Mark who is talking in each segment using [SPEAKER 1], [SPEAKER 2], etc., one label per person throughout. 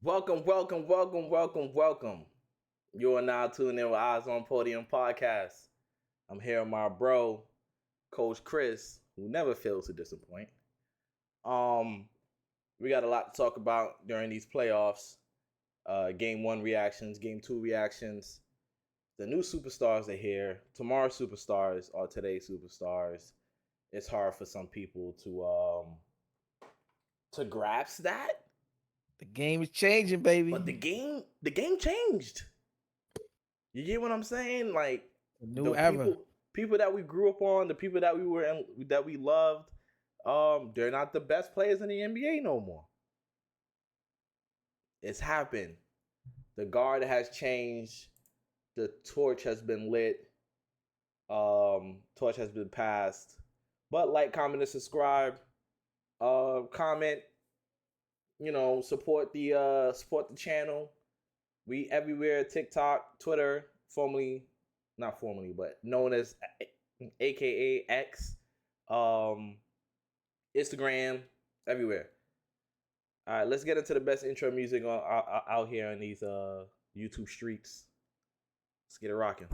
[SPEAKER 1] Welcome. You are now tuning in with Eyesonpodium podcast. I'm here with my bro, Coach Chris, who never fails to disappoint. Um, we got a lot to talk about during these playoffs. Game one reactions, game two reactions. The new superstars are here. Tomorrow's superstars are today's superstars. It's hard for some people to grasp that,
[SPEAKER 2] The game is changing, baby.
[SPEAKER 1] but the game changed. You get what I'm saying? Like
[SPEAKER 2] A
[SPEAKER 1] the
[SPEAKER 2] new era.
[SPEAKER 1] people that we grew up on, the people that that we loved, they're not the best players in the NBA no more. It's happened. The guard has changed. The torch has been lit. Torch has been passed. But like, comment, and subscribe. Comment. Support the channel. We everywhere: TikTok, Twitter, not formerly, but known as AKA X, Instagram, everywhere. All right, let's get into the best intro music out here on these YouTube streets. Let's get it rocking.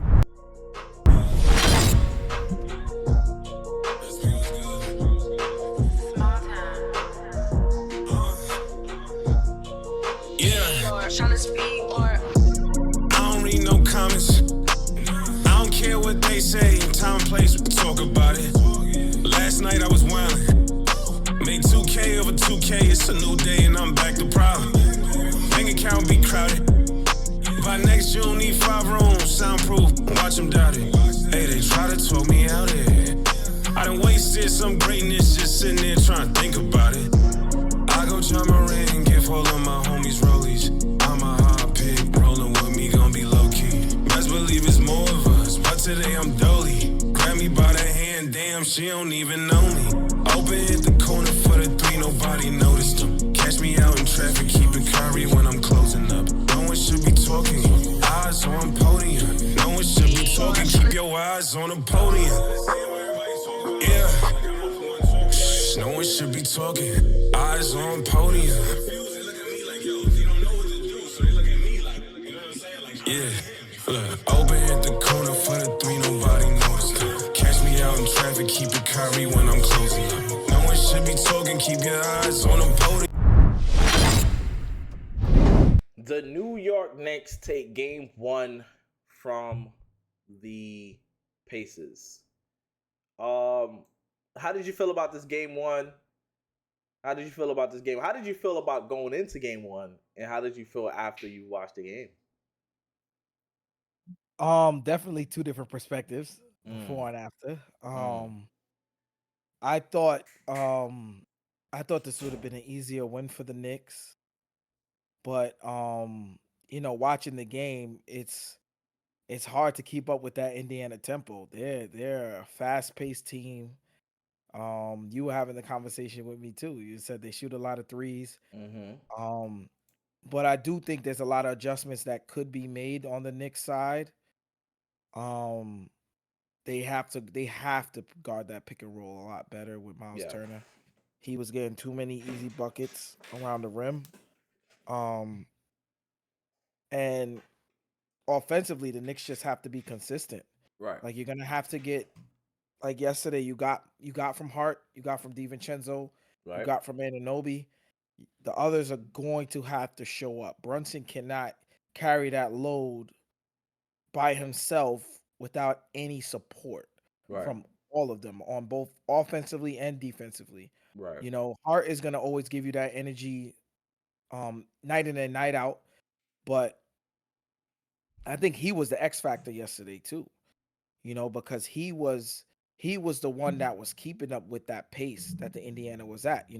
[SPEAKER 3] I don't read no comments. I don't care what they say. Time, place, we can talk about it. Last night I was wildin'. Made 2K over 2K. It's a new day and I'm back to problem. Bank account be crowded. By next June, need 5 rooms, soundproof. Watch them doubt it. Hey, they try to talk me out here. I done wasted some greatness just sitting there trying to think about it. I go jump a ring, give all of my homies rollies. I'm a hot pig, rolling with me, gon' be low-key. Best believe it's more of us, but today I'm dolly. Grab me by the hand, damn, she don't even know me. Open hit the corner for the 3, nobody noticed them. Catch me out in traffic, keeping Curry when I'm closing up. No one should be talking, eyes on podium. No one should be talking, keep your eyes on the podium. Yeah. No one should be talking, eyes on podium. Yeah, look, open hit the corner for the 3, nobody noticed. Catch me out in traffic, keep it Kyrie when I'm closing up. No one should be talking, keep your eyes on the podium.
[SPEAKER 1] The New York Knicks take game one from the Pacers. How did you feel about this game one? How did you feel about this game? How did you feel about going into game one? And how did you feel after you watched the game?
[SPEAKER 2] Definitely two different perspectives,
[SPEAKER 1] Mm.
[SPEAKER 2] before and after.
[SPEAKER 1] Mm.
[SPEAKER 2] I thought I thought this would have been an easier win for the Knicks, but watching the game, it's hard to keep up with that Indiana tempo. They're a fast-paced team. You were having the conversation with me too. You said they shoot a lot of threes.
[SPEAKER 1] Mm-hmm.
[SPEAKER 2] But I do think there's a lot of adjustments that could be made on the Knicks side. Um, they have to guard that pick and roll a lot better with Miles
[SPEAKER 1] Yeah.
[SPEAKER 2] Turner. He was getting too many easy buckets around the rim. Um, and offensively, the Knicks just have to be consistent.
[SPEAKER 1] Right.
[SPEAKER 2] Like, you're gonna have to get, like yesterday, you got from Hart, you got from DiVincenzo, you
[SPEAKER 1] Right.
[SPEAKER 2] got from Anunoby. The others are going to have to show up. Brunson cannot carry that load by himself without any support
[SPEAKER 1] Right.
[SPEAKER 2] from all of them on both offensively and defensively.
[SPEAKER 1] Right.
[SPEAKER 2] Hart is gonna always give you that energy night in and night out, but I think he was the X factor yesterday too. Because he was the one that was keeping up with that pace that the Indiana was at.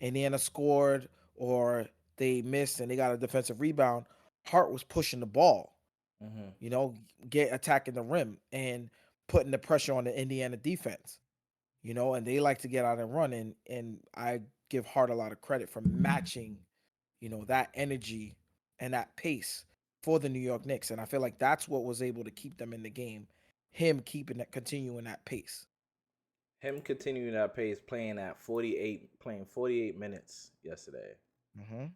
[SPEAKER 2] Indiana scored or they missed and they got a defensive rebound. Hart was pushing the ball,
[SPEAKER 1] Mm-hmm.
[SPEAKER 2] get attacking the rim and putting the pressure on the Indiana defense. And they like to get out and run, and I give Hart a lot of credit for matching, that energy and that pace for the New York Knicks. And I feel like that's what was able to keep them in the game. Him continuing that pace.
[SPEAKER 1] Him continuing that pace, playing 48 minutes yesterday.
[SPEAKER 2] Mm-hmm.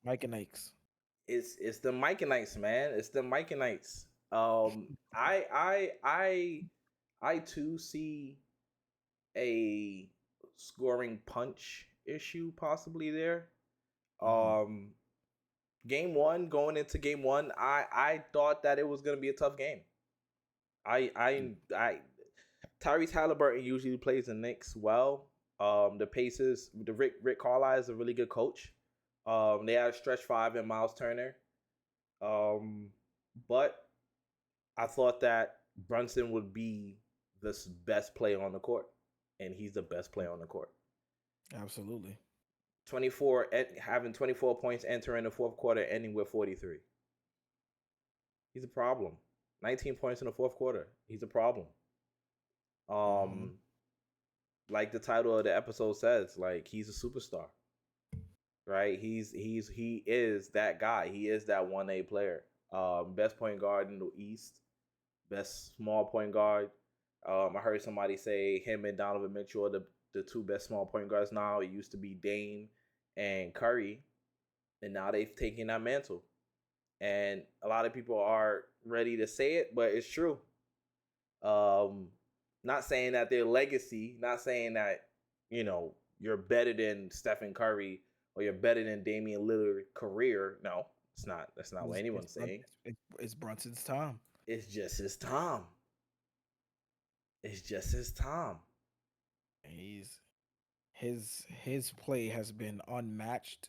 [SPEAKER 2] Mike and Ikes.
[SPEAKER 1] It's the Mikenites, man. It's the Mikenites. I too see a scoring punch issue possibly there. Um, game one, going into game one, I thought that it was gonna be a tough game. I Tyrese Halliburton usually plays the Knicks well. The Pacers, the Rick Carlisle is a really good coach. They have stretch five and Miles Turner. But I thought that Brunson would be the best player on the court, and he's the best player on the court.
[SPEAKER 2] Absolutely.
[SPEAKER 1] 24 having 24 points entering the fourth quarter, ending with 43. He's a problem. 19 points in the fourth quarter. He's a problem. Like the title of the episode says, like he's a superstar. Right? He is that guy. He is that 1A player. Best point guard in the East. Best small point guard. I heard somebody say him and Donovan Mitchell are the two best small point guards now. It used to be Dame and Curry, and now they've taken that mantle. And a lot of people are ready to say it, but it's true. Not saying that their legacy, not saying that, you're better than Stephen Curry or you're better than Damian Lillard's career. No, it's not. That's not what anyone's saying.
[SPEAKER 2] It's Brunson's time.
[SPEAKER 1] It's just his time. It's just his time.
[SPEAKER 2] His play has been unmatched.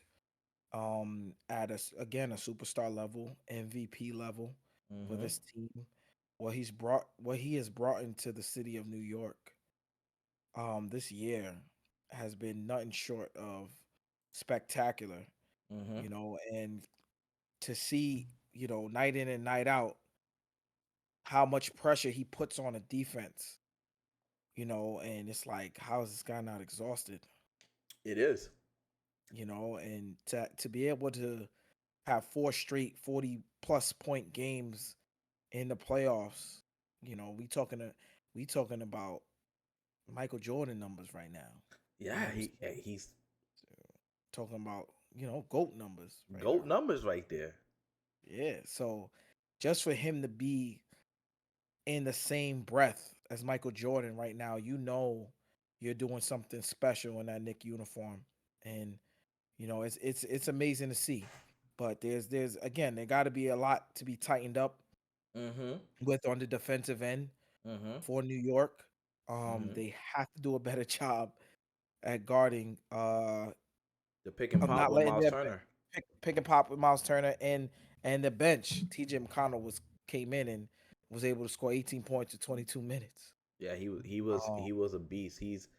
[SPEAKER 2] At a superstar level, MVP level with his team. What he has brought into the city of New York this year has been nothing short of spectacular. And to see, night in and night out how much pressure he puts on a defense, and it's like, how is this guy not exhausted?
[SPEAKER 1] It is.
[SPEAKER 2] And to be able to have 4 straight 40+ point games in the playoffs, we talking about Michael Jordan numbers right now.
[SPEAKER 1] Yeah, he's
[SPEAKER 2] talking about, GOAT numbers.
[SPEAKER 1] GOAT numbers right there.
[SPEAKER 2] Yeah, so just for him to be in the same breath as Michael Jordan right now, you're doing something special in that Knicks uniform, and it's amazing to see. But there's again, there got to be a lot to be tightened up with on the defensive end for New York. They have to do a better job at guarding
[SPEAKER 1] the pick and
[SPEAKER 2] of
[SPEAKER 1] pop
[SPEAKER 2] not
[SPEAKER 1] with
[SPEAKER 2] letting
[SPEAKER 1] Miles
[SPEAKER 2] their
[SPEAKER 1] Turner.
[SPEAKER 2] pick and pop with Miles Turner and the bench. TJ McConnell came in and was able to score 18 points in 22 minutes.
[SPEAKER 1] Yeah, he was a beast. He's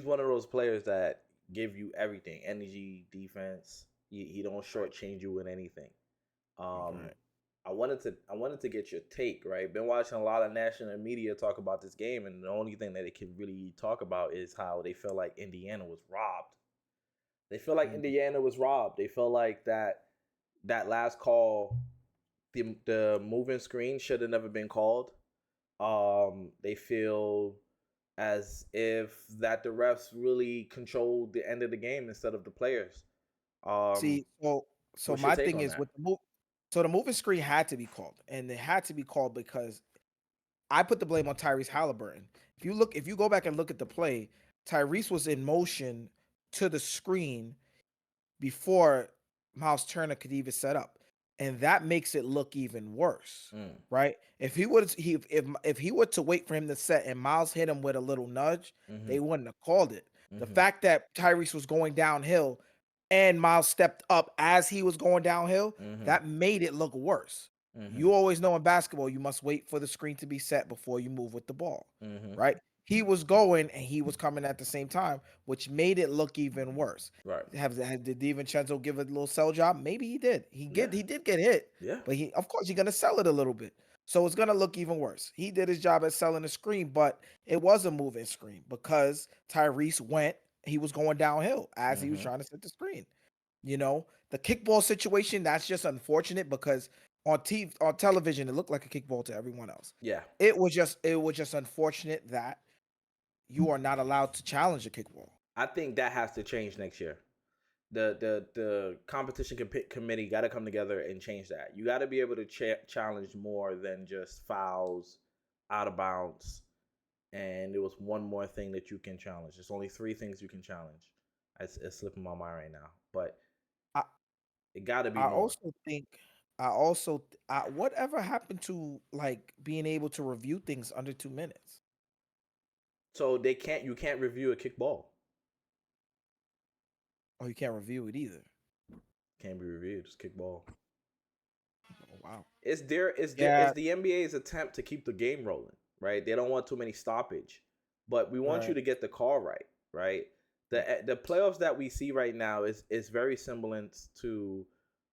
[SPEAKER 1] one of those players that give you everything: energy, defense. He don't shortchange you with anything.
[SPEAKER 2] Right.
[SPEAKER 1] I wanted to get your take, right? Been watching a lot of national media talk about this game, and the only thing that they can really talk about is how they feel like Indiana was robbed. They feel like Indiana was robbed. They feel like that last call, the moving screen should have never been called. They feel as if that the refs really controlled the end of the game instead of the players.
[SPEAKER 2] See, so my thing is with the move. So the moving screen had to be called, and it had to be called because I put the blame on Tyrese Halliburton. If you go back and look at the play, Tyrese was in motion to the screen before Miles Turner could even set up, and that makes it look even worse, right? If he were to wait for him to set and Miles hit him with a little nudge, they wouldn't have called it. The fact that Tyrese was going downhill and Miles stepped up as he was going downhill, that made it look worse. You always know in basketball, you must wait for the screen to be set before you move with the ball, right? He was going and he was coming at the same time, which made it look even worse.
[SPEAKER 1] Right.
[SPEAKER 2] Did DiVincenzo give a little sell job? Maybe he did. He did get hit.
[SPEAKER 1] Yeah.
[SPEAKER 2] But of course, you're gonna sell it a little bit. So it's gonna look even worse. He did his job at selling the screen, but it was a moving screen because Tyrese he was going downhill as he was trying to set the screen. The kickball situation, that's just unfortunate because on television, it looked like a kickball to everyone else.
[SPEAKER 1] Yeah.
[SPEAKER 2] It was just unfortunate that you are not allowed to challenge a kickball.
[SPEAKER 1] I think that has to change next year. the competition committee got to come together and change that. You got to be able to challenge more than just fouls, out of bounds, and there was one more thing that you can challenge. There's only 3 things you can challenge. It's slipping my mind right now, but
[SPEAKER 2] I
[SPEAKER 1] it got to be
[SPEAKER 2] I
[SPEAKER 1] more.
[SPEAKER 2] also think I also whatever happened to like being able to review things under 2 minutes?
[SPEAKER 1] So you can't review a kickball.
[SPEAKER 2] Oh, you can't review it either.
[SPEAKER 1] Can't be reviewed. It's kickball.
[SPEAKER 2] Oh, wow.
[SPEAKER 1] It's
[SPEAKER 2] Yeah.
[SPEAKER 1] the NBA's attempt to keep the game rolling, right? They don't want too many stoppage, but we want you
[SPEAKER 2] Right.
[SPEAKER 1] to get the call right, right? The playoffs that we see right now is very similar to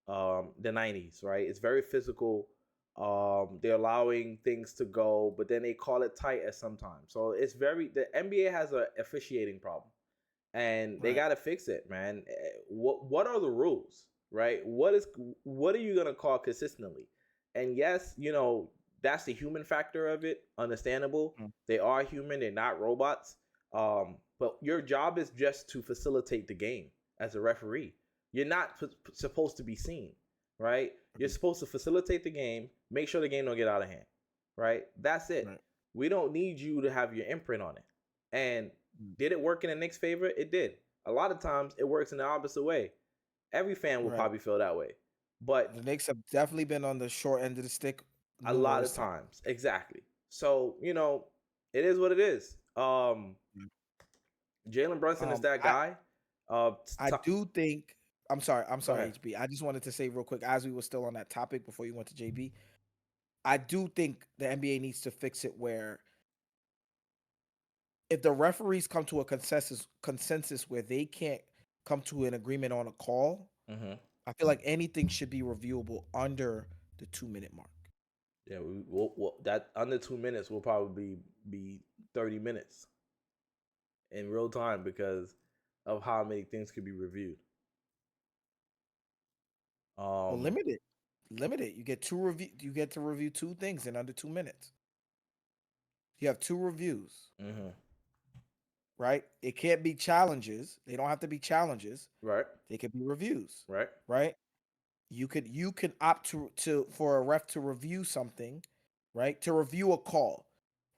[SPEAKER 1] the 90s, right? It's very physical. They're allowing things to go, but then they call it tight at sometimes. So the NBA has a officiating problem, and they
[SPEAKER 2] Right.
[SPEAKER 1] got to fix it, man. What are the rules, right? What are you gonna call consistently? And yes, that's the human factor of it. Understandable.
[SPEAKER 2] Mm.
[SPEAKER 1] They are human. They're not robots. But your job is just to facilitate the game as a referee. You're not supposed to be seen, right? You're supposed to facilitate the game, make sure the game don't get out of hand, right? That's it.
[SPEAKER 2] Right.
[SPEAKER 1] We don't need you to have your imprint on it. And
[SPEAKER 2] Mm.
[SPEAKER 1] did it work in the Knicks' favor? It did. A lot of times it works in the opposite way. Every fan will
[SPEAKER 2] Right.
[SPEAKER 1] probably feel that way. But
[SPEAKER 2] The Knicks have definitely been on the short end of the stick
[SPEAKER 1] a lot of
[SPEAKER 2] numerous times.
[SPEAKER 1] times, exactly. So, it is what it is.
[SPEAKER 2] Mm.
[SPEAKER 1] Jalen Brunson is that
[SPEAKER 2] I
[SPEAKER 1] guy.
[SPEAKER 2] I do think I'm sorry,
[SPEAKER 1] Go ahead.
[SPEAKER 2] HB. I just wanted to say real quick, as we were still on that topic before you went to JB, I do think the NBA needs to fix it where if the referees come to a consensus where they can't come to an agreement on a call,
[SPEAKER 1] Mm-hmm.
[SPEAKER 2] I feel like anything should be reviewable under the 2-minute mark.
[SPEAKER 1] Yeah, that under 2 minutes will probably be 30 minutes in real time because of how many things could be reviewed.
[SPEAKER 2] Well, limit it. Limit it. You get to review 2 things in under 2 minutes. You have 2 reviews,
[SPEAKER 1] Mm-hmm.
[SPEAKER 2] right? It can't be challenges. They don't have to be challenges.
[SPEAKER 1] Right.
[SPEAKER 2] They could be reviews,
[SPEAKER 1] Right.
[SPEAKER 2] right? You can opt to for a ref to review something, right? To review a call,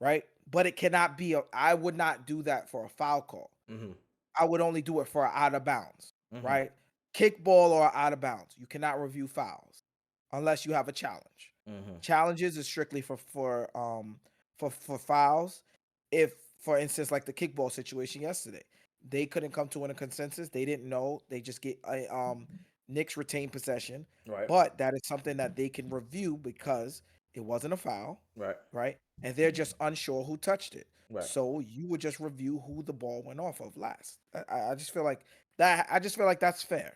[SPEAKER 2] right? But it cannot be I would not do that for a foul call.
[SPEAKER 1] Mm-hmm.
[SPEAKER 2] I would only do it for an out of bounds,
[SPEAKER 1] Mm-hmm.
[SPEAKER 2] right? Kickball or out of bounds. You cannot review fouls unless you have a challenge.
[SPEAKER 1] Mm-hmm.
[SPEAKER 2] Challenges is strictly for fouls. If, for instance, like the kickball situation yesterday, they couldn't come to a consensus. They didn't know. They just get Knicks retained possession,
[SPEAKER 1] Right.
[SPEAKER 2] but that is something that they can review because it wasn't a foul,
[SPEAKER 1] Right.
[SPEAKER 2] right? And they're just unsure who touched it.
[SPEAKER 1] Right.
[SPEAKER 2] So you would just review who the ball went off of last. I just feel like that. I just feel like that's fair.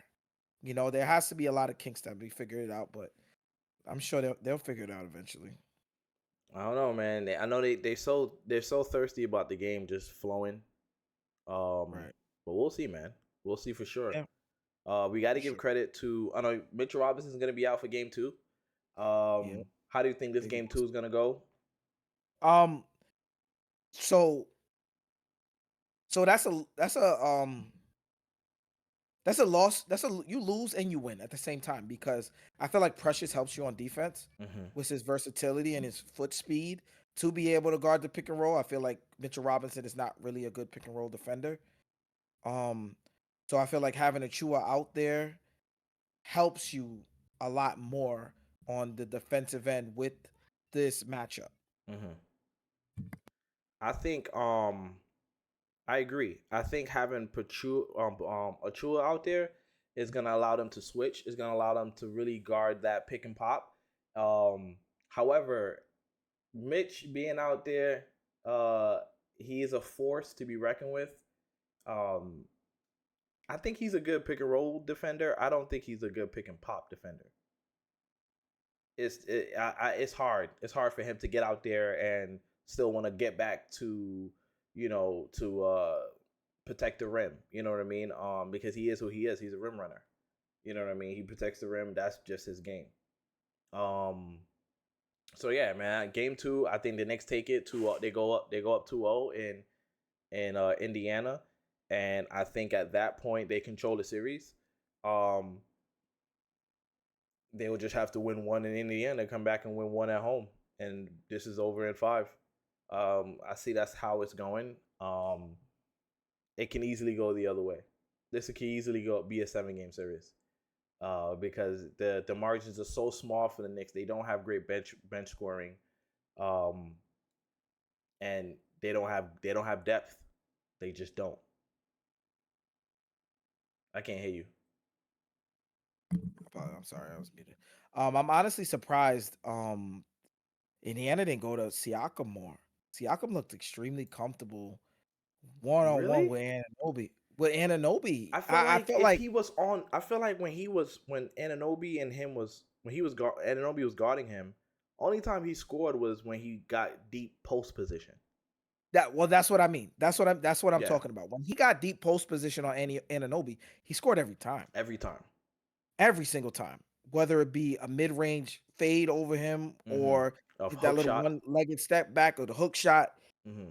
[SPEAKER 2] There has to be a lot of kinks that be figured out, but I'm sure they'll figure it out eventually.
[SPEAKER 1] I don't know, man. I know they're so thirsty about the game just flowing.
[SPEAKER 2] Right.
[SPEAKER 1] But we'll see, man. We'll see for sure.
[SPEAKER 2] Yeah.
[SPEAKER 1] We got to
[SPEAKER 2] For
[SPEAKER 1] give
[SPEAKER 2] sure.
[SPEAKER 1] credit to. I know Mitchell Robinson's going to be out for game 2.
[SPEAKER 2] Yeah.
[SPEAKER 1] How do you think this
[SPEAKER 2] Big
[SPEAKER 1] game
[SPEAKER 2] loss.
[SPEAKER 1] 2 is going to go?
[SPEAKER 2] So that's a loss. You lose and you win at the same time because I feel like Precious helps you on defense
[SPEAKER 1] Mm-hmm.
[SPEAKER 2] with his versatility and his foot speed to be able to guard the pick and roll. I feel like Mitchell Robinson is not really a good pick and roll defender. So I feel like having Achua out there helps you a lot more on the defensive end with this matchup.
[SPEAKER 1] Mm-hmm. I think I agree. I think having Achua out there is gonna allow them to switch. Is gonna allow them to really guard that pick and pop. However, Mitch being out there, he is a force to be reckoned with. I think he's a good pick and roll defender. I don't think he's a good pick and pop defender. It's hard. It's hard for him to get out there and still want to get back to protect the rim. You know what I mean? Because he is who he is. He's a rim runner. You know what I mean? He protects the rim. That's just his game. So yeah, man. Game 2, I think the Knicks take it to. They go up 2-0 in Indiana, and I think at that point they control the series. Um, they will just have to win one in Indiana, come back and win one at home, and this is over in 5. I see that's how it's going. It can easily go the other way. This can easily be a 7-game series. Because the margins are so small for the Knicks. They don't have great bench scoring, and they don't have depth. They just don't. I can't hear you.
[SPEAKER 2] I'm sorry, I was muted. I'm honestly surprised. Indiana didn't go to Siakam more. Siakam looked extremely comfortable one on one
[SPEAKER 1] Really?
[SPEAKER 2] with Anunoby. With Anunoby,
[SPEAKER 1] I feel
[SPEAKER 2] I
[SPEAKER 1] like
[SPEAKER 2] felt
[SPEAKER 1] if
[SPEAKER 2] like
[SPEAKER 1] he was on, I feel like when Anunoby and him was when he was Anunoby was guarding him. Only time he scored was when he got deep post position.
[SPEAKER 2] that. Well, that's what I mean. That's what I'm
[SPEAKER 1] Yeah,
[SPEAKER 2] talking about. When he got deep post position on Anunoby, he scored every time,
[SPEAKER 1] every time.
[SPEAKER 2] every single time. Whether it be a mid range fade over him
[SPEAKER 1] Mm-hmm.
[SPEAKER 2] or
[SPEAKER 1] A
[SPEAKER 2] that
[SPEAKER 1] hook
[SPEAKER 2] little
[SPEAKER 1] shot.
[SPEAKER 2] one legged step back or the hook shot,
[SPEAKER 1] Mm-hmm.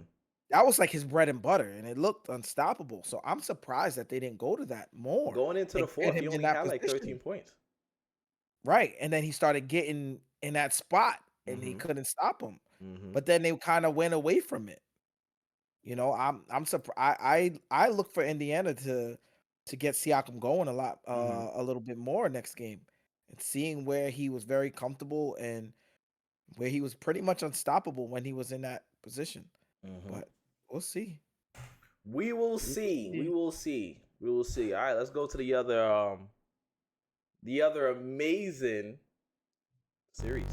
[SPEAKER 2] that was like his bread and butter, and it looked unstoppable. So I'm surprised that they didn't go to that more
[SPEAKER 1] Going into the
[SPEAKER 2] and get
[SPEAKER 1] fourth, he
[SPEAKER 2] him in
[SPEAKER 1] only
[SPEAKER 2] that
[SPEAKER 1] had like 13
[SPEAKER 2] position.
[SPEAKER 1] points.
[SPEAKER 2] Right. And then he started getting in that spot and he
[SPEAKER 1] Mm-hmm.
[SPEAKER 2] couldn't stop him.
[SPEAKER 1] Mm-hmm.
[SPEAKER 2] But then they kind of went away from it. I'm surprised. I look for Indiana to get Siakam going
[SPEAKER 1] Mm-hmm.
[SPEAKER 2] a little bit more next game, and seeing where he was very comfortable and where he was pretty much unstoppable when he was in that position.
[SPEAKER 1] Mm-hmm.
[SPEAKER 2] But we'll see.
[SPEAKER 1] We will
[SPEAKER 2] We will
[SPEAKER 1] see. We
[SPEAKER 2] see.
[SPEAKER 1] will see. We will see. All right, let's go to the other amazing series.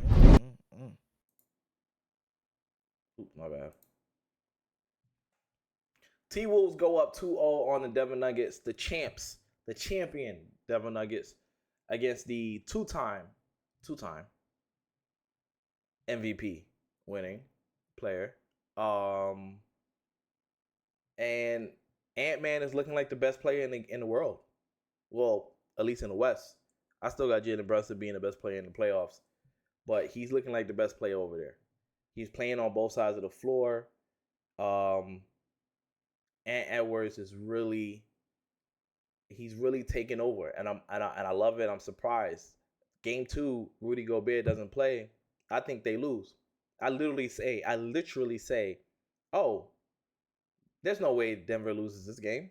[SPEAKER 2] Mm, mm.
[SPEAKER 1] Oops, my bad. T Wolves go up 2-0 on the Denver Nuggets, the champion Denver Nuggets against the two-time MVP winning player. And Ant-Man is looking like the best player in the world. Well, at least in the West. I still got Jalen Brunson being the best player in the playoffs, but he's looking like the best player over there. He's playing on both sides of the floor. Um, Ant Edwards is he's really taking over, and I love it. I'm surprised. Game 2, Rudy Gobert doesn't play. I think they lose. I literally say, oh, there's no way Denver loses this game.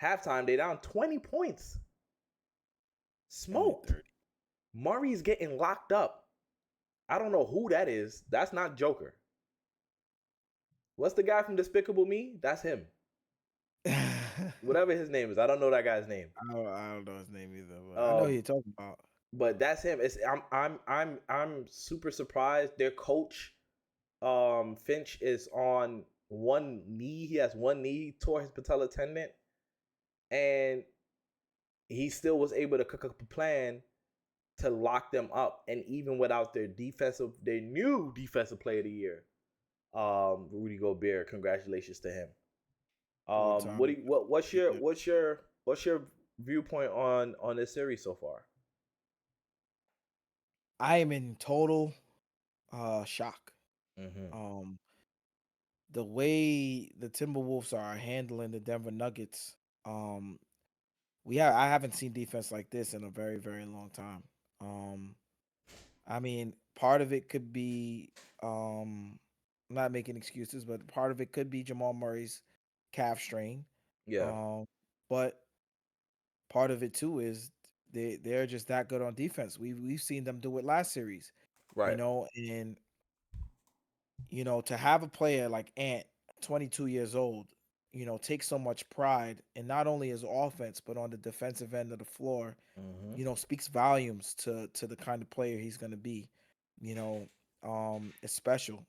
[SPEAKER 1] Halftime, they down 20 points.
[SPEAKER 2] Only
[SPEAKER 1] Smoked.
[SPEAKER 2] 30.
[SPEAKER 1] Murray's getting locked up. I don't know who that is. That's not Joker. What's the guy from Despicable Me? That's him. Whatever his name is. I don't know that guy's name.
[SPEAKER 2] I don't know his name either, but I know who you're talking about.
[SPEAKER 1] But that's him. I'm super surprised. Their coach, Finch, is on one knee. He has one knee, tore his patella tendon, and he still was able to cook up a plan to lock them up. And even without their new defensive player of the year, Rudy Gobert. Congratulations to him. What's your viewpoint on this series so far?
[SPEAKER 2] I am in total shock.
[SPEAKER 1] Mm-hmm.
[SPEAKER 2] The way the Timberwolves are handling the Denver Nuggets, um, I haven't seen defense like this in a very, very long time. Um, I mean, part of it could be I'm not making excuses, but part of it could be Jamal Murray's calf strain.
[SPEAKER 1] Yeah.
[SPEAKER 2] Um, but part of it too is they're just that good on defense. We've seen them do it last series,
[SPEAKER 1] Right.
[SPEAKER 2] and to have a player like Ant, 22 years old, take so much pride in not only his offense but on the defensive end of the floor,
[SPEAKER 1] Mm-hmm.
[SPEAKER 2] speaks volumes to the kind of player he's going to be. It's special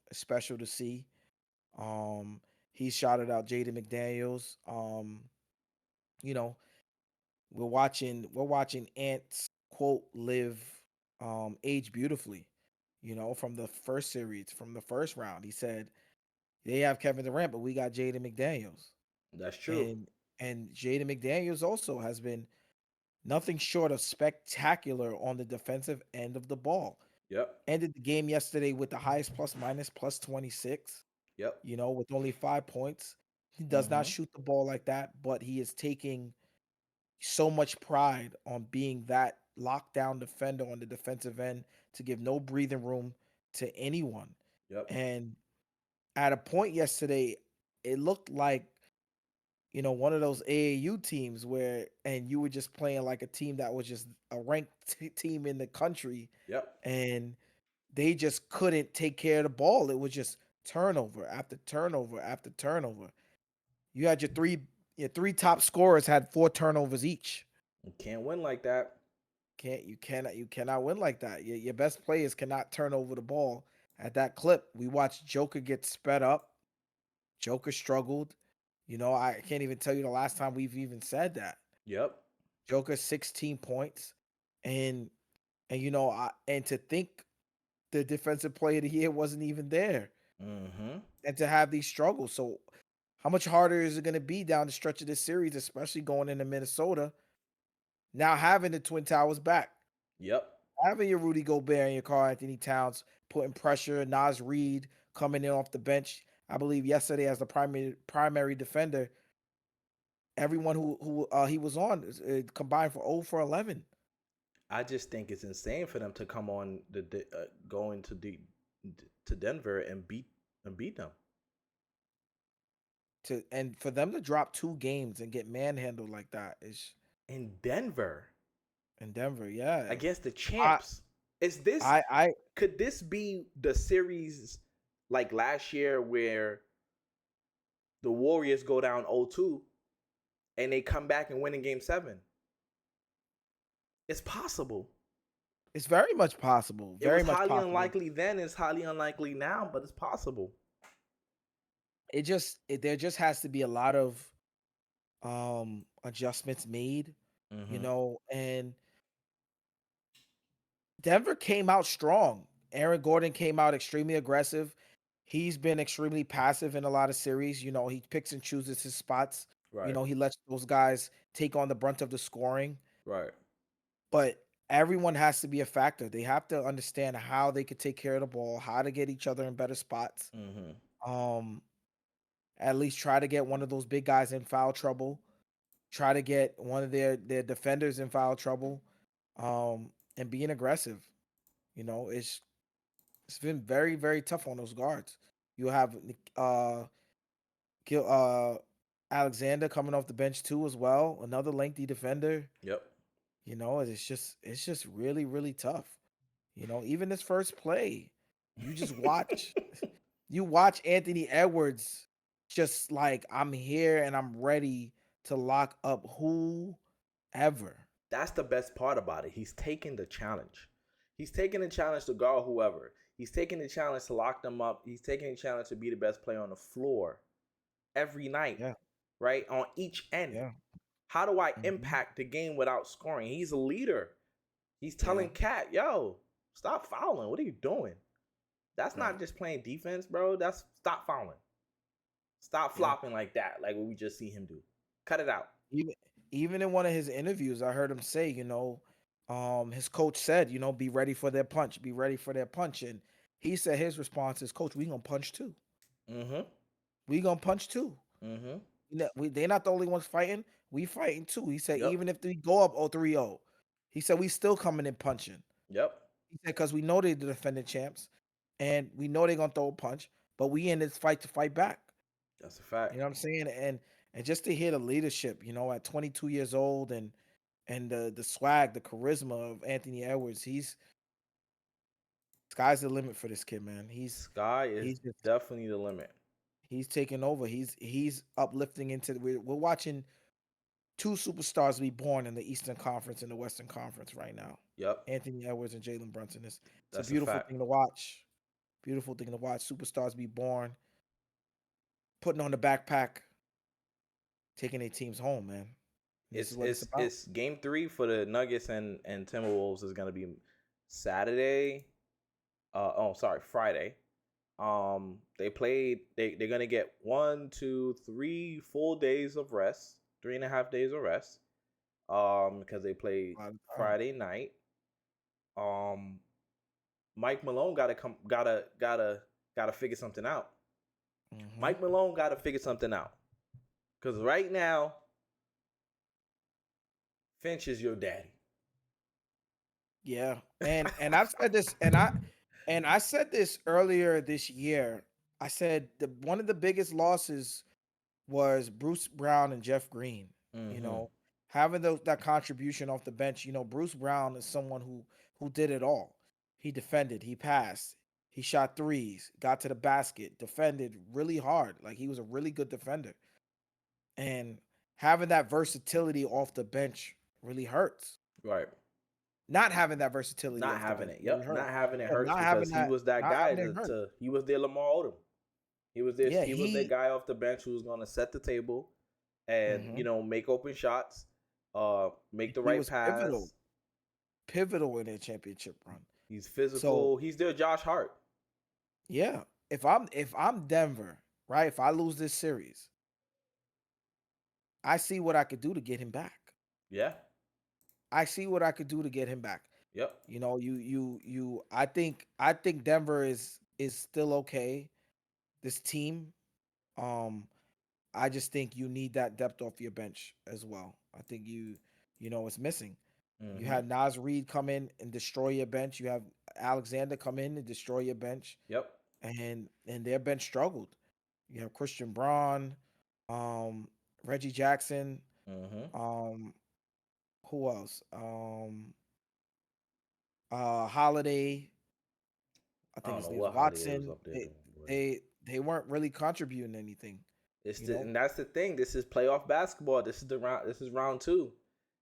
[SPEAKER 2] to see. He shouted out Jaden McDaniels. You know, we're watching Ant's quote live age beautifully. From the first series, from the first round, he said they have Kevin Durant, but we got Jaden McDaniels.
[SPEAKER 1] That's true.
[SPEAKER 2] And Jaden McDaniels also has been nothing short of spectacular on the defensive end of the ball.
[SPEAKER 1] Yep.
[SPEAKER 2] Ended the game yesterday with the highest plus minus plus 26,
[SPEAKER 1] Yep.
[SPEAKER 2] with only 5 points. He does not
[SPEAKER 1] Mm-hmm.
[SPEAKER 2] shoot the ball like that, but he is taking so much pride on being that lockdown defender on the defensive end to give no breathing room to anyone.
[SPEAKER 1] Yep.
[SPEAKER 2] And at a point yesterday, it looked like, one of those AAU teams where, and you were just playing like a team that was just a ranked team in the country,
[SPEAKER 1] Yep.
[SPEAKER 2] and they just couldn't take care of the ball. It was just turnover after turnover after turnover. You had your three top scorers had 4 turnovers each.
[SPEAKER 1] You can't win like that.
[SPEAKER 2] You cannot win like that. Your best players cannot turn over the ball at that clip. We watched Joker get sped up. Joker struggled. I can't even tell you the last time we've even said that.
[SPEAKER 1] Yep.
[SPEAKER 2] Joker 16 points, and and to think the defensive player of the year wasn't even there,
[SPEAKER 1] Mm-hmm.
[SPEAKER 2] and to have these struggles. So, how much harder is it going to be down the stretch of this series, especially going into Minnesota? Now having the Twin Towers back,
[SPEAKER 1] Yep.
[SPEAKER 2] having your Rudy Gobert and your Karl Anthony Towns putting pressure, Nas Reed coming in off the bench. I believe yesterday as the primary defender, everyone who he was on combined for 0 for 11
[SPEAKER 1] I just think it's insane for them to come on go into to Denver and beat them
[SPEAKER 2] and for them to drop 2 games and get manhandled like that is
[SPEAKER 1] in Denver
[SPEAKER 2] in Denver. Yeah,
[SPEAKER 1] against the
[SPEAKER 2] I
[SPEAKER 1] champs. Is this
[SPEAKER 2] I
[SPEAKER 1] could this be the series like last year where the Warriors go down 0-2 and they come back and win in game 7? It's possible.
[SPEAKER 2] it's very much possible.
[SPEAKER 1] It
[SPEAKER 2] Very
[SPEAKER 1] was
[SPEAKER 2] much
[SPEAKER 1] highly
[SPEAKER 2] possible.
[SPEAKER 1] unlikely then, it's highly unlikely now, but it's possible.
[SPEAKER 2] There just has to be a lot of adjustments made,
[SPEAKER 1] Mm-hmm.
[SPEAKER 2] and Denver came out strong. Aaron Gordon came out extremely aggressive. He's been extremely passive in a lot of series. He picks and chooses his spots.
[SPEAKER 1] Right.
[SPEAKER 2] He lets those guys take on the brunt of the scoring.
[SPEAKER 1] Right.
[SPEAKER 2] But everyone has to be a factor. They have to understand how they could take care of the ball, how to get each other in better spots.
[SPEAKER 1] Mm-hmm.
[SPEAKER 2] Um, at least try to get one of those big guys in foul trouble. Try to get one of their defenders in foul trouble. And being aggressive. It's been very, very tough on those guards. You have Gil, Alexander coming off the bench too as well, another lengthy defender.
[SPEAKER 1] Yep.
[SPEAKER 2] It's just really, really tough. Even this first play, you just watch you watch Anthony Edwards just like, I'm here and I'm ready to lock up whoever.
[SPEAKER 1] That's the best part about it. He's taking the challenge. He's taking the challenge to guard whoever. He's taking the challenge to lock them up. He's taking the challenge to be the best player on the floor every night,
[SPEAKER 2] Yeah,
[SPEAKER 1] right? On each end.
[SPEAKER 2] yeah.
[SPEAKER 1] How do I
[SPEAKER 2] Mhm.
[SPEAKER 1] impact the game without scoring? He's a leader. He's telling
[SPEAKER 2] Yeah.
[SPEAKER 1] Cat, yo, stop fouling. What are you doing? That's
[SPEAKER 2] Right.
[SPEAKER 1] not just playing defense, bro. That's stop fouling. Stop
[SPEAKER 2] Yeah.
[SPEAKER 1] flopping like that, like what we just see him do. Cut it out.
[SPEAKER 2] Even in one of his interviews, I heard him say, his coach said, be ready for their punch, be ready for their punch. And he said his response is, Coach, we gonna punch too.
[SPEAKER 1] Mm-hmm.
[SPEAKER 2] We gonna punch too.
[SPEAKER 1] Mm-hmm.
[SPEAKER 2] They're not the only ones fighting. We fighting too. He said,
[SPEAKER 1] Yep.
[SPEAKER 2] even if we go up 0-3-0, he said, we still coming in punching.
[SPEAKER 1] Yep.
[SPEAKER 2] He said, because we know they're the defending champs and we know they're gonna throw a punch, but we in this fight to fight back.
[SPEAKER 1] That's a fact.
[SPEAKER 2] You know what I'm saying? And just to hear the leadership, at 22 years old, and the swag, the charisma of Anthony Edwards, sky's the limit for this kid, man.
[SPEAKER 1] Sky is
[SPEAKER 2] He's
[SPEAKER 1] definitely the limit.
[SPEAKER 2] taking over. He's uplifting into we're watching two superstars be born in the Eastern Conference and the Western Conference right now.
[SPEAKER 1] Yep.
[SPEAKER 2] Anthony Edwards and Jalen Brunson. It's
[SPEAKER 1] That's
[SPEAKER 2] a
[SPEAKER 1] a
[SPEAKER 2] beautiful
[SPEAKER 1] fact.
[SPEAKER 2] thing to watch. Beautiful thing to watch. Superstars be born, putting on the backpack, taking their teams home, man. This
[SPEAKER 1] It's
[SPEAKER 2] is what it's about.
[SPEAKER 1] it's game 3 for the Nuggets and Timberwolves is gonna be Saturday. Friday. They're gonna get 1, 2, 3 full days of rest, 3.5 days of rest. Because they played Friday night. Mike Malone gotta figure something out.
[SPEAKER 2] Mhm.
[SPEAKER 1] Mike Malone gotta figure something out. Because right now, Finch is your daddy.
[SPEAKER 2] Yeah, and I've said this, and I said this earlier this year. I said one of the biggest losses was Bruce Brown and Jeff Green. You
[SPEAKER 1] Mm-hmm.
[SPEAKER 2] know, having that contribution off the bench. You know, Bruce Brown is someone who did it all. He defended, he passed, he shot threes, got to the basket, defended really hard. Like he was a really good defender. And having that versatility off the bench really hurts.
[SPEAKER 1] Right.
[SPEAKER 2] Not having that versatility
[SPEAKER 1] Not
[SPEAKER 2] off the
[SPEAKER 1] having
[SPEAKER 2] bench
[SPEAKER 1] it.
[SPEAKER 2] really
[SPEAKER 1] Yep.
[SPEAKER 2] hurt.
[SPEAKER 1] Not having it
[SPEAKER 2] Yeah,
[SPEAKER 1] hurts because he was that
[SPEAKER 2] not
[SPEAKER 1] guy
[SPEAKER 2] having it hurt.
[SPEAKER 1] he was their Lamar Odom. He was
[SPEAKER 2] Yeah,
[SPEAKER 1] their guy off the bench who was gonna set the table and,
[SPEAKER 2] mhm.
[SPEAKER 1] make open shots, make the
[SPEAKER 2] He
[SPEAKER 1] right
[SPEAKER 2] was
[SPEAKER 1] pass.
[SPEAKER 2] pivotal in their championship run.
[SPEAKER 1] He's
[SPEAKER 2] So
[SPEAKER 1] physical. He's their Josh Hart.
[SPEAKER 2] yeah, if I'm Denver, right? If I lose this series, I see what I could do to get him back.
[SPEAKER 1] Yeah.
[SPEAKER 2] I see what I could do to get him back.
[SPEAKER 1] Yep.
[SPEAKER 2] You know, you. I think Denver is still okay. This team, um, I just think you need that depth off your bench as well. I think it's missing. You
[SPEAKER 1] Mm-hmm.
[SPEAKER 2] had Nas Reed come in and destroy your bench. You have Alexander come in and destroy your bench,
[SPEAKER 1] Yep.
[SPEAKER 2] and their bench struggled. You have Christian Braun, um, Reggie Jackson,
[SPEAKER 1] Mm-hmm.
[SPEAKER 2] um, who else? Holiday. I
[SPEAKER 1] I
[SPEAKER 2] think
[SPEAKER 1] don't
[SPEAKER 2] his
[SPEAKER 1] know
[SPEAKER 2] name's
[SPEAKER 1] what Holiday was
[SPEAKER 2] Watson.
[SPEAKER 1] up there
[SPEAKER 2] They
[SPEAKER 1] doing, but
[SPEAKER 2] they they weren't really contributing anything. You know?
[SPEAKER 1] and that's the thing. This is playoff basketball. This is the round. This is round 2,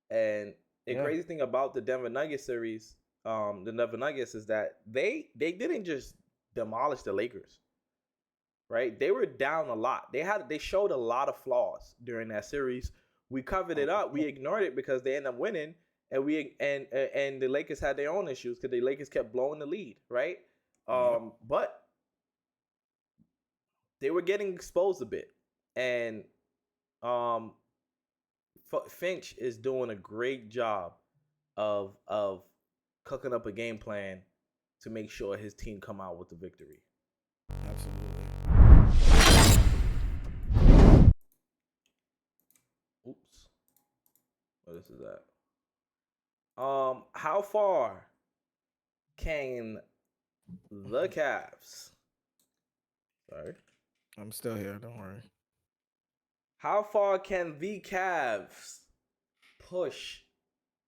[SPEAKER 1] and the
[SPEAKER 2] Yeah.
[SPEAKER 1] crazy thing about the Denver Nuggets series, the Denver Nuggets, is that they didn't just demolish the Lakers. Right? They were down a lot. They showed a lot of flaws during that series. We covered it up. We ignored it because they ended up winning, and and the Lakers had their own issues because the Lakers kept blowing the lead, right?
[SPEAKER 2] Yep.
[SPEAKER 1] But they were getting exposed a bit, and um, Finch is doing a great job of cooking up a game plan to make sure his team come out with the victory.
[SPEAKER 2] Absolutely.
[SPEAKER 1] Oops. What is that? How far can the Cavs? Sorry.
[SPEAKER 2] I'm still here. Don't worry.
[SPEAKER 1] How far can the Cavs push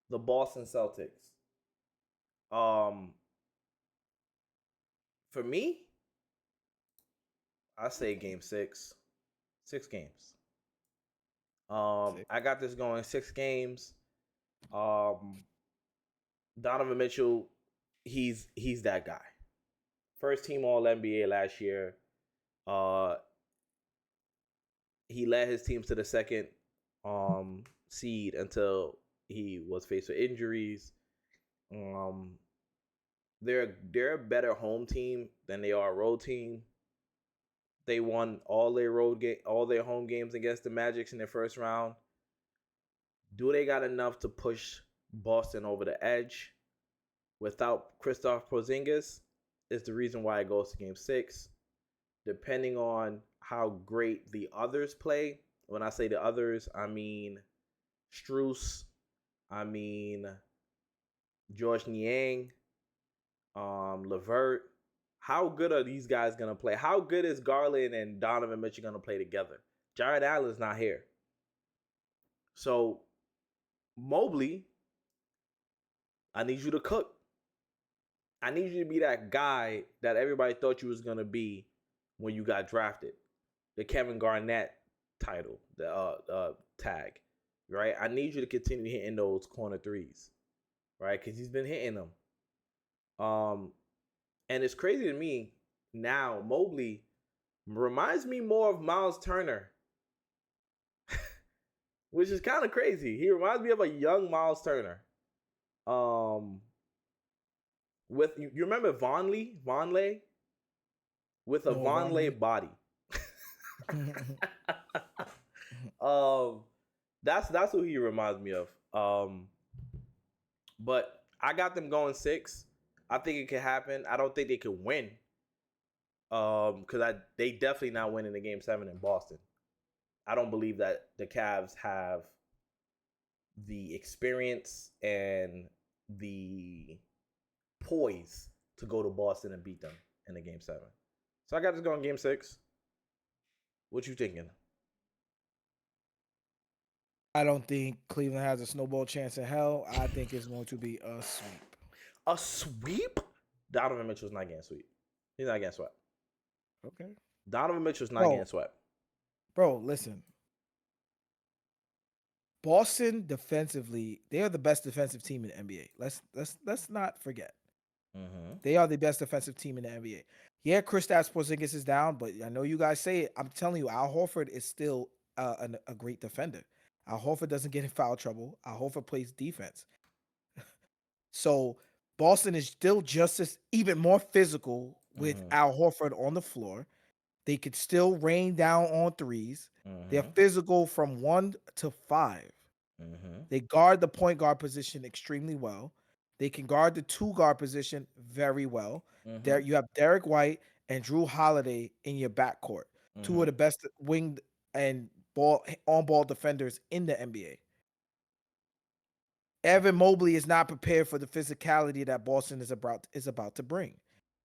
[SPEAKER 1] the Boston Celtics? For me, I say game 6. 6 games. I got this going 6 games. Donovan Mitchell, he's that guy. First team All NBA last year. He led his teams to the second seed until he was faced with injuries. They're a better home team than they are a road team. They won all their home games against the Magics in their first round. Do they got enough to push Boston over the edge? Without Kristaps Porzingis is the reason why it goes to game 6. Depending on how great the others play. When I say the others, I mean Strus, I mean George Niang, Levert. How good are these guys going to play? How good is Garland and Donovan Mitchell going to play together? Jared Allen's not here. So, Mobley, I need you to cook. I need you to be that guy that everybody thought you was going to be when you got drafted. The Kevin Garnett title, the tag, right? I need you to continue hitting those corner threes, right? Because he's been hitting them. And it's crazy to me now, Mobley reminds me more of Miles Turner, which is kind of crazy. He reminds me of a young Miles Turner. With you remember Vonleh? With a Vonleh body. That's who he reminds me of. But I got them going 6. I think it can happen. I don't think they can win. Because they definitely not winning the game 7 in Boston. I don't believe that the Cavs have the experience and the poise to go to Boston and beat them in the Game 7. So I got this going Game 6. What you thinking?
[SPEAKER 2] I don't think Cleveland has a snowball chance in hell. I think it's going to be a sweep.
[SPEAKER 1] A sweep? Donovan Mitchell's not getting sweep. He's not getting swept.
[SPEAKER 2] Okay.
[SPEAKER 1] Donovan Mitchell's not getting swept.
[SPEAKER 2] Bro, listen. Boston defensively, they are the best defensive team in the NBA. Let's not forget.
[SPEAKER 1] Mm-hmm.
[SPEAKER 2] They are the best defensive team in the NBA. Yeah, Kristaps Porzingis is down, but I know you guys say it. I'm telling you, Al Horford is still a great defender. Al Horford doesn't get in foul trouble. Al Horford plays defense. So Boston is still just as even more physical with Al Horford on the floor. They could still rain down on threes. They're physical from 1 to 5. They guard the point guard position extremely well. They can guard the 2 guard position very well. There you have Derek White and Drew Holiday in your backcourt. 2 of the best wing and on-ball defenders in the NBA. Evan Mobley is not prepared for the physicality that Boston is about to bring.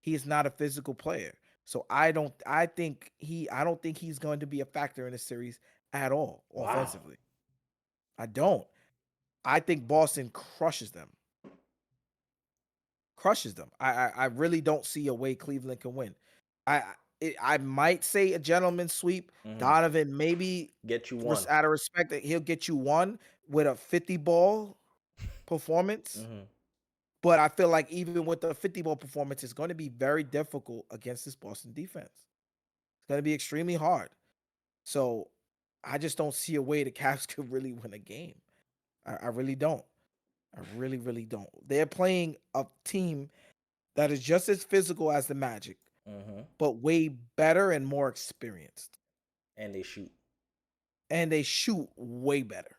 [SPEAKER 2] He is not a physical player. So I don't think he's going to be a factor in the series at all offensively. I don't. I think Boston crushes them. I really don't see a way Cleveland can win. I might say a gentleman's sweep. Donovan maybe
[SPEAKER 1] get you one
[SPEAKER 2] out of respect that he'll get you one with a 50 ball performance. But I feel like even with the 50 ball performance, it's going to be very difficult against this Boston defense. It's going to be extremely hard. So I just don't see a way the Cavs could really win a game. I really don't. I really, really don't. They're playing a team that is just as physical as the Magic, but way better and more experienced.
[SPEAKER 1] And they shoot.
[SPEAKER 2] And they shoot way better.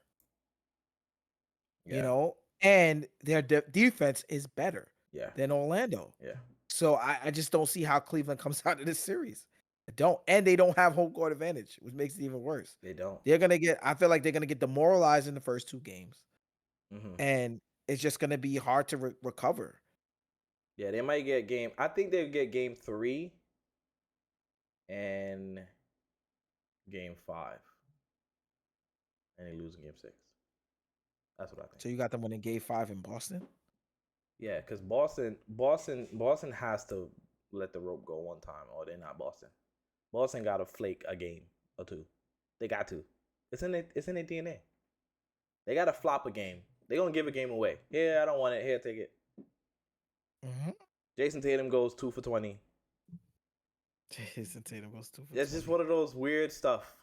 [SPEAKER 2] Yeah. You know? And their defense is better than Orlando.
[SPEAKER 1] Yeah.
[SPEAKER 2] So I just don't see how Cleveland comes out of this series. I don't. And they don't have home court advantage, which makes it even worse.
[SPEAKER 1] They don't.
[SPEAKER 2] I feel like they're going to get demoralized in the first 2 games. And it's just going to be hard to recover.
[SPEAKER 1] Yeah, they might get game. I think they'll get game 3 and game 5. And they lose in game 6. That's what I think.
[SPEAKER 2] So you got them winning game 5 in Boston?
[SPEAKER 1] Yeah, because Boston has to let the rope go one time, or they're not Boston. Boston got to flake a game or 2. They got to. It's in their DNA. They got to flop a game. They're going to give a game away. Yeah, I don't want it. Here, take it. Jason Tatum goes 2 for 20.
[SPEAKER 2] Jason Tatum goes 2 for 20.
[SPEAKER 1] It's just one of those weird stuff.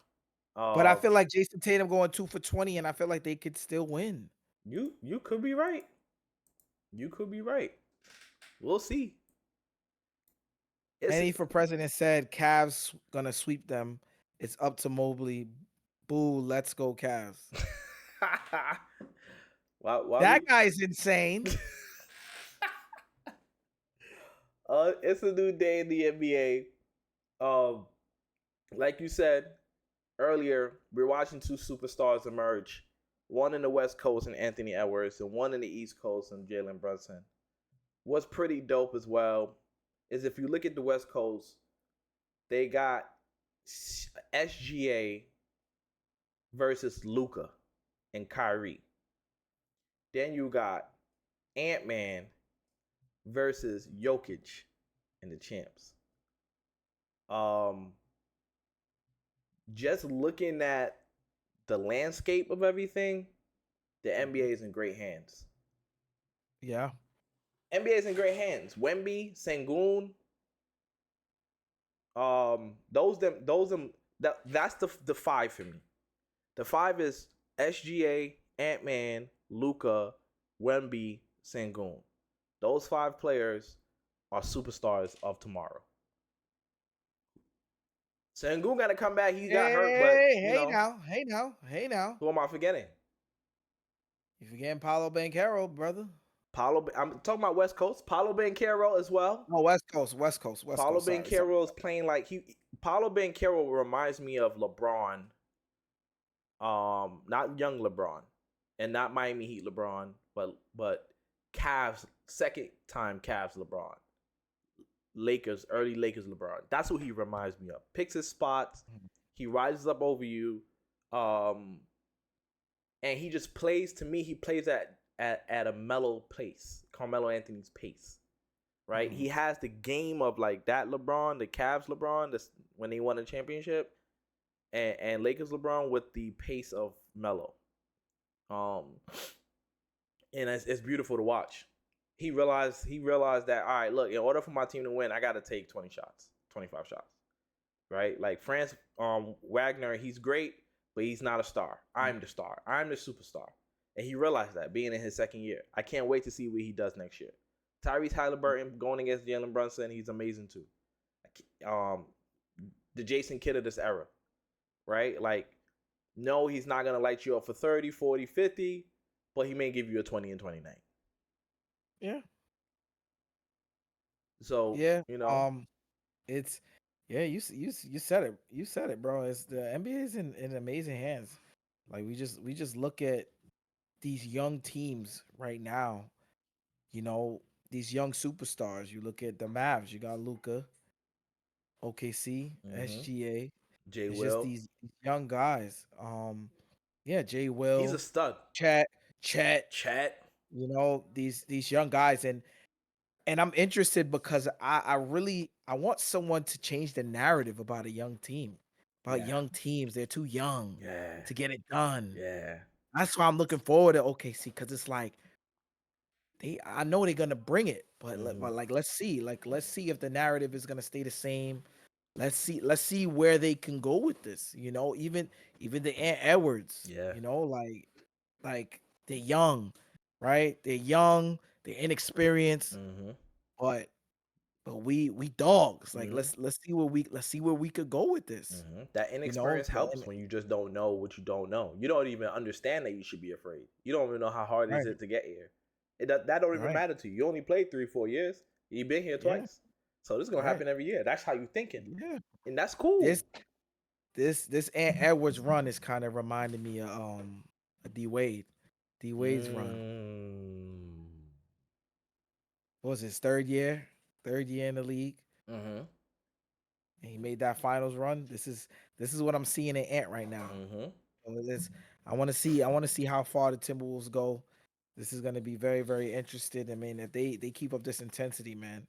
[SPEAKER 2] But I feel like Jason Tatum going 2 for 20, and I feel like they could still win.
[SPEAKER 1] You could be right. You could be right. We'll see.
[SPEAKER 2] Manny for President said Cavs gonna sweep them. It's up to Mobley. Boo, let's go Cavs. That guy's insane.
[SPEAKER 1] It's a new day in the NBA. Like you said earlier, we're watching 2 superstars emerge. One in the West Coast and Anthony Edwards, and one in the East Coast and Jalen Brunson. What's pretty dope as well is if you look at the West Coast, they got SGA versus Luka and Kyrie. Then you got Ant-Man versus Jokic and the champs. Just looking at the landscape of everything, the NBA is in great hands.
[SPEAKER 2] Yeah.
[SPEAKER 1] NBA is in great hands. Wemby, Sengun, that's the 5 for me. The 5 is SGA, Ant-Man, Luka, Wemby, Sengun. Those 5 players are superstars of tomorrow. Sengun got to come back. He got hurt, but
[SPEAKER 2] Hey now.
[SPEAKER 1] Who am I forgetting?
[SPEAKER 2] You forgetting Paolo Banchero, brother.
[SPEAKER 1] I'm talking about West Coast. Paolo Banchero as well.
[SPEAKER 2] Oh, West Coast.
[SPEAKER 1] Paolo Banchero is playing like Paolo Banchero reminds me of LeBron Not young LeBron, and not Miami Heat LeBron, but Cavs, second time Cavs LeBron. Lakers, early Lakers LeBron. That's what he reminds me of. Picks his spots. He rises up over you. And he just plays, to me, he plays at a mellow pace. Carmelo Anthony's pace. Right? He has the game of like that LeBron, the Cavs LeBron, that's when they won a championship, and Lakers LeBron with the pace of Melo. And it's beautiful to watch. He realized that, all right, look, in order for my team to win, I got to take 20 shots, 25 shots, right? Like Franz Wagner, he's great, but he's not a star. I'm the star. I'm the superstar. And he realized that being in his second year. I can't wait to see what he does next year. Tyrese Halliburton going against Jalen Brunson, he's amazing too. The Jason Kidd of this era, right? Like, no, he's not going to light you up for 30, 40, 50, but he may give you a 20 and 29.
[SPEAKER 2] Yeah.
[SPEAKER 1] So
[SPEAKER 2] yeah,
[SPEAKER 1] it's
[SPEAKER 2] you said it. You said it, bro. It's the NBA is in amazing hands. Like we just look at these young teams right now. These young superstars. You look at the Mavs. You got Luka, OKC, SGA.
[SPEAKER 1] Jay
[SPEAKER 2] It's
[SPEAKER 1] Will.
[SPEAKER 2] just these young guys. Jay Will.
[SPEAKER 1] He's a stud.
[SPEAKER 2] Chet. These young guys, and I'm interested because I want someone to change the narrative about a young team, young teams. They're too young to get it done.
[SPEAKER 1] Yeah,
[SPEAKER 2] that's why I'm looking forward to OKC, because it's like I know they're gonna bring it, but let's see if the narrative is gonna stay the same. Let's see where they can go with this. Even the Ant Edwards. Like they're young, right? They're young, they're inexperienced, but we dogs. Like let's see where we could go with this.
[SPEAKER 1] That inexperience helps when you just don't know what you don't know. You don't even understand that you should be afraid. You don't even know how hard is it to get here. That don't even matter to you. You only played 3-4 years. You've been here twice, so this is gonna happen every year. That's how you thinking, and that's cool.
[SPEAKER 2] This Ant Edwards run is kind of reminding me of D Wade. D Wade's run. What was his third year in the league? And he made that finals run. This is what I'm seeing in Ant right now. I want to see how far the Timberwolves go. This is going to be very, very interesting. I mean, if they keep up this intensity, man,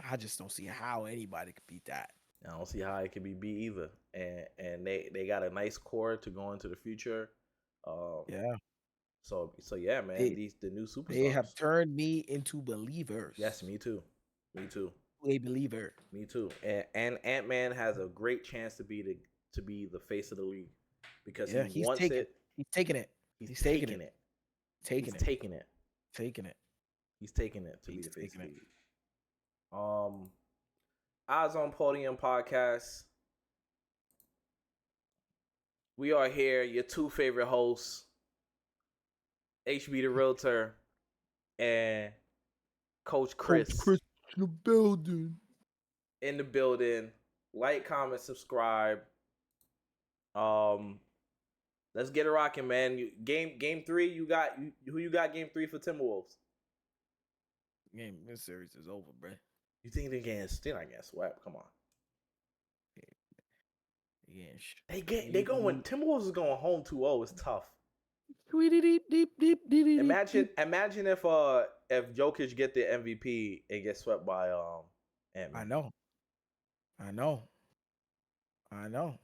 [SPEAKER 2] I just don't see how anybody could beat that.
[SPEAKER 1] I don't see how it could be beat either. And they got a nice core to go into the future. So yeah, man. The new superstars.
[SPEAKER 2] They have turned me into believers.
[SPEAKER 1] Yes, me too.
[SPEAKER 2] A believer.
[SPEAKER 1] Me too. And Ant-Man has a great chance to be the face of the league, because he wants it.
[SPEAKER 2] He's taking it. He's taking it.
[SPEAKER 1] He's taking it to be the face of the league. Eyesonpodium podcast. We are here, your two favorite hosts, HB the Realtor and Coach Chris.
[SPEAKER 2] Coach Chris in the building.
[SPEAKER 1] Like, comment, subscribe. Let's get it rocking, man. Game 3, who you got game 3 for Timberwolves?
[SPEAKER 2] This series is over, bro.
[SPEAKER 1] You think they're not getting swept? Come on. They going. Timberwolves is going home 2-0. It's tough. Imagine if Jokic get the MVP and get swept by Ant-Man.
[SPEAKER 2] I know.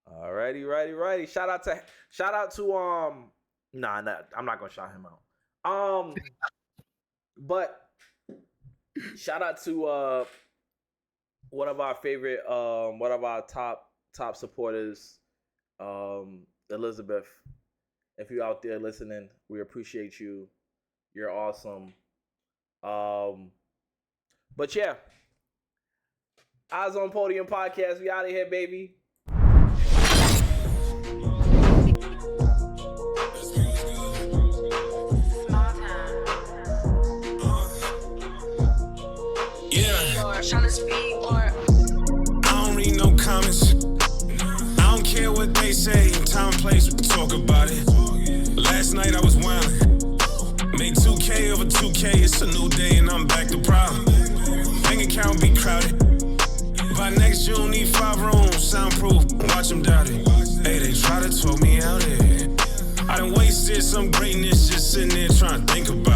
[SPEAKER 1] Alrighty. Shout out to I'm not gonna shout him out. But shout out to one of our favorite one of our top supporters, Elizabeth. If you're out there listening, we appreciate you. You're awesome. But yeah, Eyesonpodium podcast. We out of here, baby.
[SPEAKER 3] I don't read no comments. I don't care what they say. Time, place, 2K, it's a new day and I'm back to problem. Bank account be crowded. By next June, need 5 rooms, soundproof, watch them doubt it. Hey, they try to talk me out here. I done wasted some greatness just sitting there trying to think about it.